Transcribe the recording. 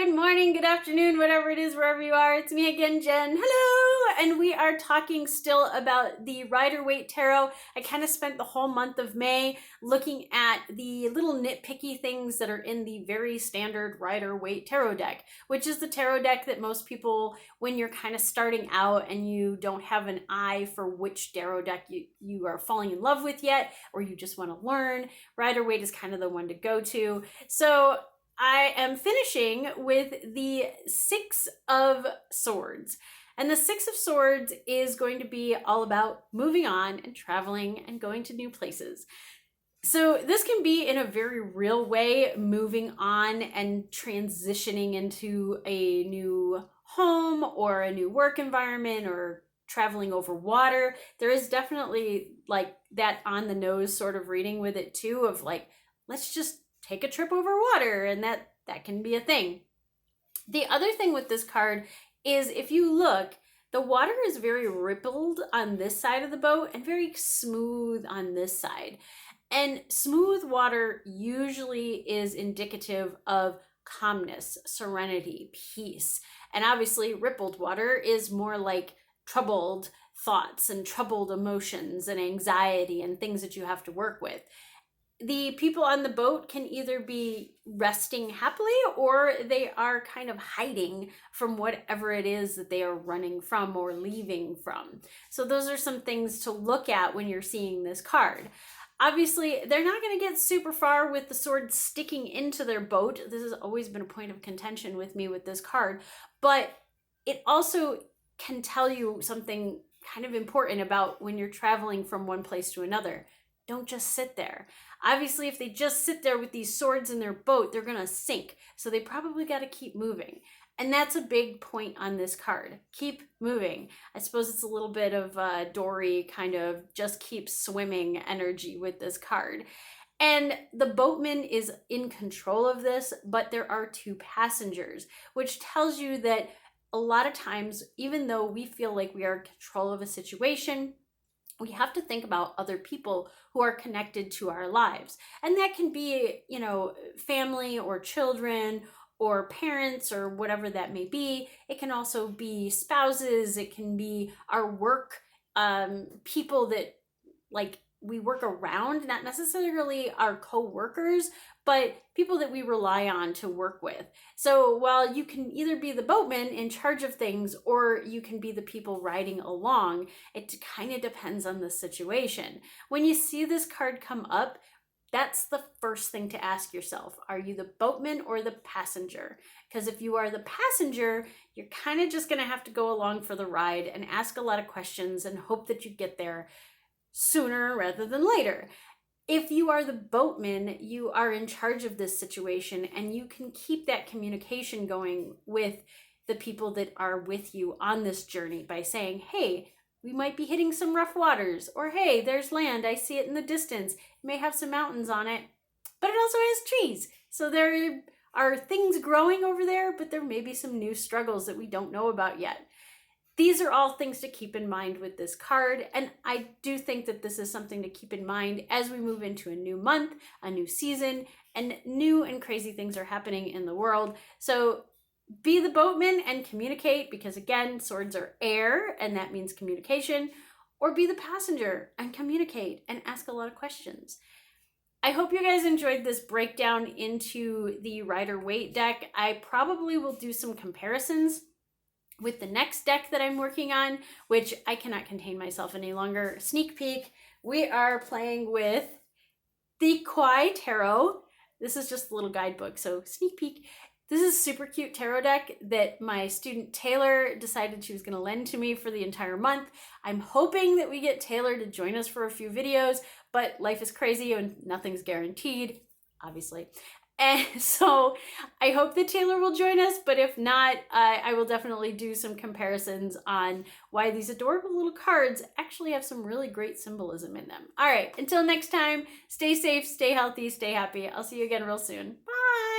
Good morning, good afternoon, whatever it is, wherever you are. It's me again, Jen. Hello! And we are talking still about the Rider-Waite Tarot. I kind of spent the whole month of May looking at the little nitpicky things that are in the very standard Rider-Waite Tarot deck, which is the tarot deck that most people, when you're kind of starting out and you don't have an eye for which tarot deck you are falling in love with yet, or you just want to learn, Rider-Waite is kind of the one to go to. So I am finishing with the Six of Swords. And the Six of Swords is going to be all about moving on and traveling and going to new places. So this can be in a very real way, moving on and transitioning into a new home or a new work environment or traveling over water. There is definitely like that on the nose sort of reading with it too, of like, let's just take a trip over water, and that can be a thing. The other thing with this card is if you look, the water is very rippled on this side of the boat and very smooth on this side. And smooth water usually is indicative of calmness, serenity, peace. And obviously rippled water is more like troubled thoughts and troubled emotions and anxiety and things that you have to work with. The people on the boat can either be resting happily or they are kind of hiding from whatever it is that they are running from or leaving from. So those are some things to look at when you're seeing this card. Obviously, they're not going to get super far with the sword sticking into their boat. This has always been a point of contention with me with this card, but it also can tell you something kind of important about when you're traveling from one place to another. Don't just sit there. Obviously, if they just sit there with these swords in their boat, they're going to sink. So they probably got to keep moving. And that's a big point on this card. Keep moving. I suppose it's a little bit of Dory kind of just keep swimming energy with this card. And the boatman is in control of this, but there are two passengers, which tells you that a lot of times, even though we feel like we are in control of a situation, we have to think about other people who are connected to our lives. And that can be, family or children or parents or whatever that may be. It can also be spouses. It can be our work, people that we work around, not necessarily our co-workers, but people that we rely on to work with. So while you can either be the boatman in charge of things or you can be the people riding along, it kind of depends on the situation. When you see this card come up, that's the first thing to ask yourself. Are you the boatman or the passenger? Because if you are the passenger, you're kind of just going to have to go along for the ride and ask a lot of questions and hope that you get there sooner rather than later. If you are the boatman, you are in charge of this situation and you can keep that communication going with the people that are with you on this journey by saying, hey, we might be hitting some rough waters, or hey, there's land, I see it in the distance. It may have some mountains on it, but it also has trees. So there are things growing over there, but there may be some new struggles that we don't know about yet. These are all things to keep in mind with this card, and I do think that this is something to keep in mind as we move into a new month, a new season, and new and crazy things are happening in the world. So be the boatman and communicate, because again, swords are air, and that means communication, or be the passenger and communicate and ask a lot of questions. I hope you guys enjoyed this breakdown into the Rider-Waite deck. I probably will do some comparisons with the next deck that I'm working on, which I cannot contain myself any longer. Sneak peek, we are playing with the Waite Tarot. This is just a little guidebook, so sneak peek. This is a super cute tarot deck that my student Taylor decided she was going to lend to me for the entire month. I'm hoping that we get Taylor to join us for a few videos, but life is crazy and nothing's guaranteed, obviously. And so I hope that Taylor will join us, but if not, I will definitely do some comparisons on why these adorable little cards actually have some really great symbolism in them. All right, until next time, stay safe, stay healthy, stay happy. I'll see you again real soon. Bye!